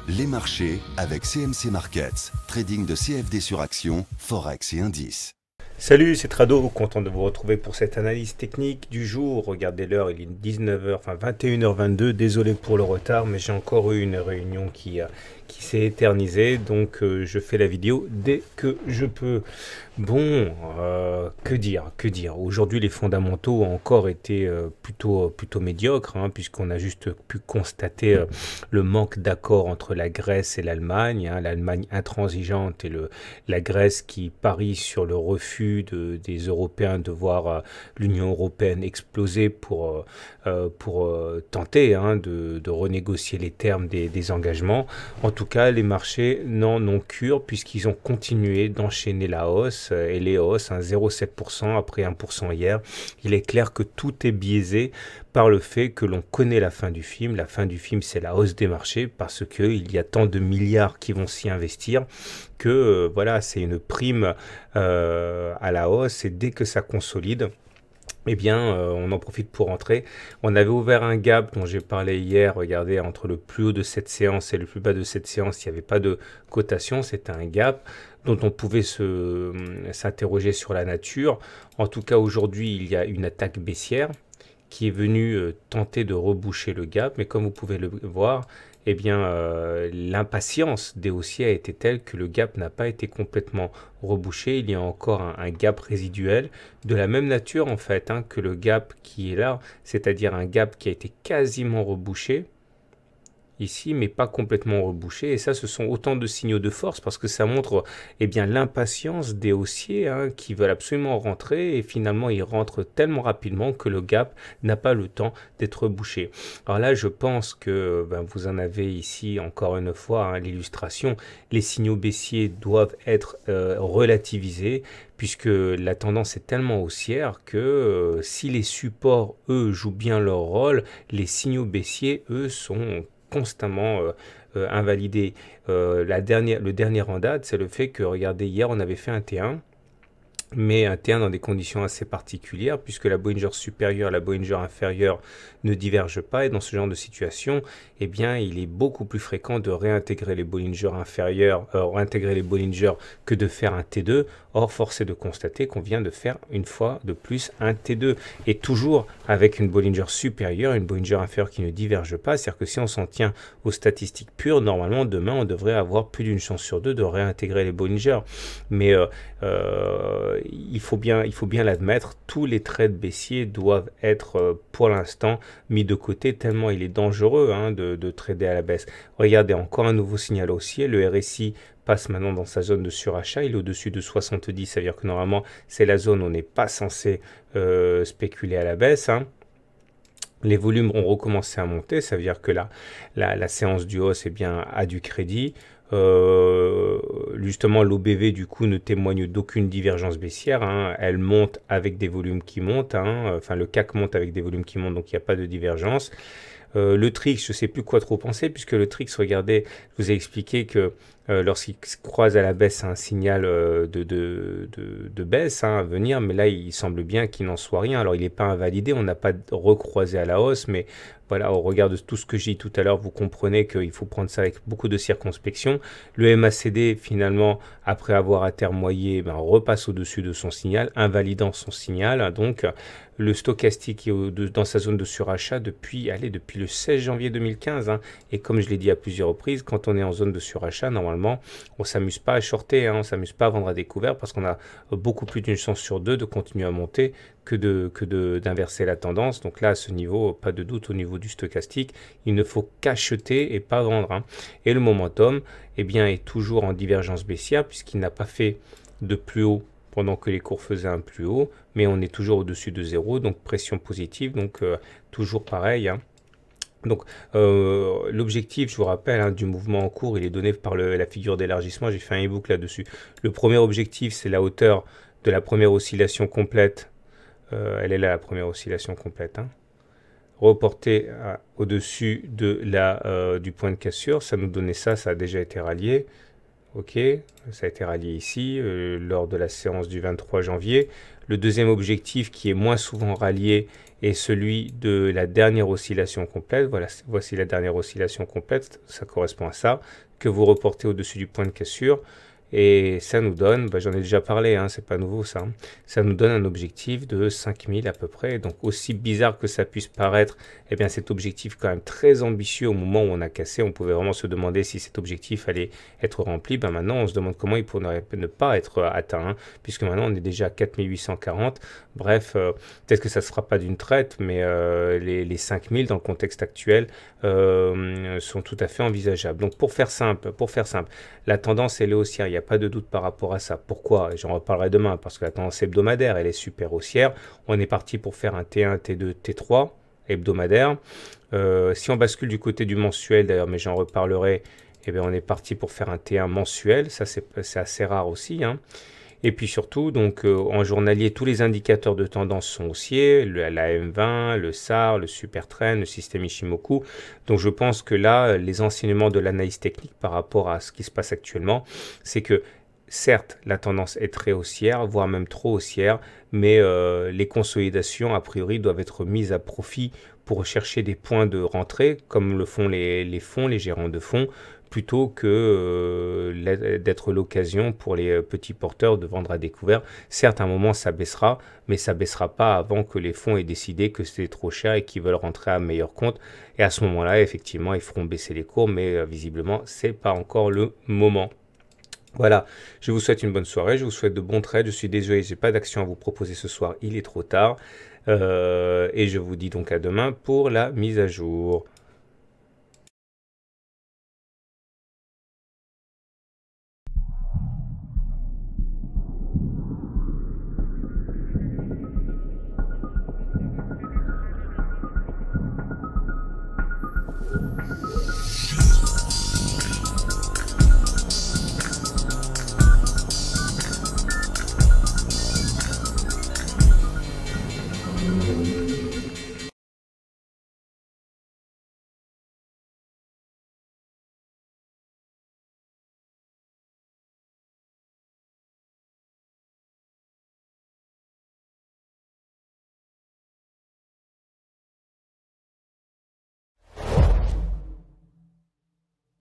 Les marchés avec CMC Markets, trading de CFD sur action, Forex et indices. Salut, c'est Trado, content de vous retrouver pour cette analyse technique du jour. Regardez l'heure, il est 19h, enfin 21h22, désolé pour le retard, mais j'ai encore eu une réunion qui s'est éternisée, donc je fais la vidéo dès que je peux. Bon, que dire. Aujourd'hui, les fondamentaux ont encore été plutôt médiocres, hein, puisqu'on a juste pu constater le manque d'accord entre la Grèce et l'Allemagne, hein, l'Allemagne intransigeante et la Grèce qui parie sur le refus des Européens de voir l'Union européenne exploser pour tenter, hein, de renégocier les termes des engagements. En tout cas, les marchés n'en ont cure puisqu'ils ont continué d'enchaîner la hausse et les hausses, hein, 0,7% après 1% hier. Il est clair que tout est biaisé par le fait que l'on connaît la fin du film. La fin du film, c'est la hausse des marchés parce qu'il y a tant de milliards qui vont s'y investir que voilà, c'est une prime à la hausse et dès que ça consolide, eh bien, on en profite pour rentrer. On avait ouvert un gap dont j'ai parlé hier. Regardez, entre le plus haut de cette séance et le plus bas de cette séance, il n'y avait pas de cotation. C'était un gap dont on pouvait s'interroger sur la nature. En tout cas, aujourd'hui, il y a une attaque baissière qui est venue tenter de reboucher le gap. Mais comme vous pouvez le voir, eh bien, l'impatience des haussiers a été telle que le gap n'a pas été complètement rebouché. Il y a encore un gap résiduel de la même nature en fait, hein, que le gap qui est là, c'est-à-dire un gap qui a été quasiment rebouché ici, mais pas complètement rebouché. Et ça, ce sont autant de signaux de force parce que ça montre eh bien l'impatience des haussiers, hein, qui veulent absolument rentrer et finalement ils rentrent tellement rapidement que le gap n'a pas le temps d'être bouché. Alors là, je pense que vous en avez ici encore une fois, hein, l'illustration. Les signaux baissiers doivent être relativisés puisque la tendance est tellement haussière que si les supports, eux, jouent bien leur rôle, les signaux baissiers, eux, sont constamment invalidé. Le dernier en date, c'est le fait que, regardez, hier, on avait fait un T1, mais un T1 dans des conditions assez particulières, puisque la Bollinger supérieure et la Bollinger inférieure ne divergent pas, et dans ce genre de situation, eh bien, il est beaucoup plus fréquent de réintégrer les Bollinger inférieures, réintégrer les Bollinger que de faire un T2. Or, force est de constater qu'on vient de faire une fois de plus un T2, et toujours avec une Bollinger supérieure, une Bollinger inférieure qui ne diverge pas, c'est-à-dire que si on s'en tient aux statistiques pures, normalement, demain, on devrait avoir plus d'une chance sur deux de réintégrer les Bollinger. Mais il faut bien l'admettre, tous les trades baissiers doivent être pour l'instant mis de côté tellement il est dangereux, hein, de trader à la baisse. Regardez, encore un nouveau signal haussier, le RSI passe maintenant dans sa zone de surachat, il est au-dessus de 70, ça veut dire que normalement c'est la zone où on n'est pas censé spéculer à la baisse, hein. Les volumes ont recommencé à monter, ça veut dire que la séance du hausse, eh bien, a du crédit. Justement, l'OBV du coup ne témoigne d'aucune divergence baissière, hein. Elle monte avec des volumes qui montent, hein. Enfin le CAC monte avec des volumes qui montent, donc il n'y a pas de divergence. Le Trix, je ne sais plus quoi trop penser, puisque le Trix, regardez, je vous ai expliqué que lorsqu'il croise à la baisse, c'est un signal de baisse, hein, à venir, mais là, il semble bien qu'il n'en soit rien. Alors, il n'est pas invalidé, on n'a pas recroisé à la hausse, mais voilà, au regard de tout ce que j'ai dit tout à l'heure, vous comprenez qu'il faut prendre ça avec beaucoup de circonspection. Le MACD, finalement, après avoir atermoyé, repasse au-dessus de son signal, invalidant son signal. Donc, le stochastique est dans sa zone de surachat depuis le 16 janvier 2015. Hein. Et comme je l'ai dit à plusieurs reprises, quand on est en zone de surachat, normalement, on ne s'amuse pas à shorter, hein, on ne s'amuse pas à vendre à découvert parce qu'on a beaucoup plus d'une chance sur deux de continuer à monter que d'inverser la tendance. Donc là, à ce niveau, pas de doute au niveau du stochastique, il ne faut qu'acheter et pas vendre, hein. Et le momentum, eh bien, est toujours en divergence baissière puisqu'il n'a pas fait de plus haut pendant que les cours faisaient un plus haut, mais on est toujours au-dessus de zéro, donc pression positive, donc toujours pareil, hein. Donc l'objectif, je vous rappelle, hein, du mouvement en cours, il est donné par la figure d'élargissement. J'ai fait un e-book là-dessus. Le premier objectif, c'est la hauteur de la première oscillation complète. Elle est là, la première oscillation complète, hein. Reporter au-dessus du point de cassure. Ça nous donnait ça, ça a déjà été rallié. Ok, ça a été rallié ici lors de la séance du 23 janvier. Le deuxième objectif qui est moins souvent rallié, et celui de la dernière oscillation complète. Voilà, voici la dernière oscillation complète, ça correspond à ça, que vous reportez au-dessus du point de cassure. Et ça nous donne, j'en ai déjà parlé, hein, c'est pas nouveau ça, hein, ça nous donne un objectif de 5000 à peu près. Donc aussi bizarre que ça puisse paraître, eh bien cet objectif quand même très ambitieux au moment où on a cassé, on pouvait vraiment se demander si cet objectif allait être rempli. Maintenant on se demande comment il pourrait ne pas être atteint, hein, puisque maintenant on est déjà à 4840. Bref, peut-être que ça ne se fera pas d'une traite, mais les 5000 dans le contexte actuel sont tout à fait envisageables. Donc pour faire simple, la tendance elle est haussière, il n'y a pas de doute par rapport à ça. Pourquoi? J'en reparlerai demain, parce que la tendance hebdomadaire elle est super haussière. On est parti pour faire un T1, T2, T3 hebdomadaire. Si on bascule du côté du mensuel d'ailleurs, mais j'en reparlerai, eh bien, on est parti pour faire un T1 mensuel, ça c'est assez rare aussi, hein. Et puis surtout, donc en journalier, tous les indicateurs de tendance sont haussiers, la M20, le SAR, le Supertrend, le système Ishimoku. Donc je pense que là, les enseignements de l'analyse technique par rapport à ce qui se passe actuellement, c'est que certes, la tendance est très haussière, voire même trop haussière, mais les consolidations, a priori, doivent être mises à profit pour chercher des points de rentrée, comme le font les fonds, les gérants de fonds, plutôt que d'être l'occasion pour les petits porteurs de vendre à découvert. Certes, à un moment, ça baissera, mais ça ne baissera pas avant que les fonds aient décidé que c'était trop cher et qu'ils veulent rentrer à meilleur compte. Et à ce moment-là, effectivement, ils feront baisser les cours, mais visiblement, ce n'est pas encore le moment. Voilà, je vous souhaite une bonne soirée, je vous souhaite de bons trades. Je suis désolé, je n'ai pas d'action à vous proposer ce soir, il est trop tard. Et je vous dis donc à demain pour la mise à jour.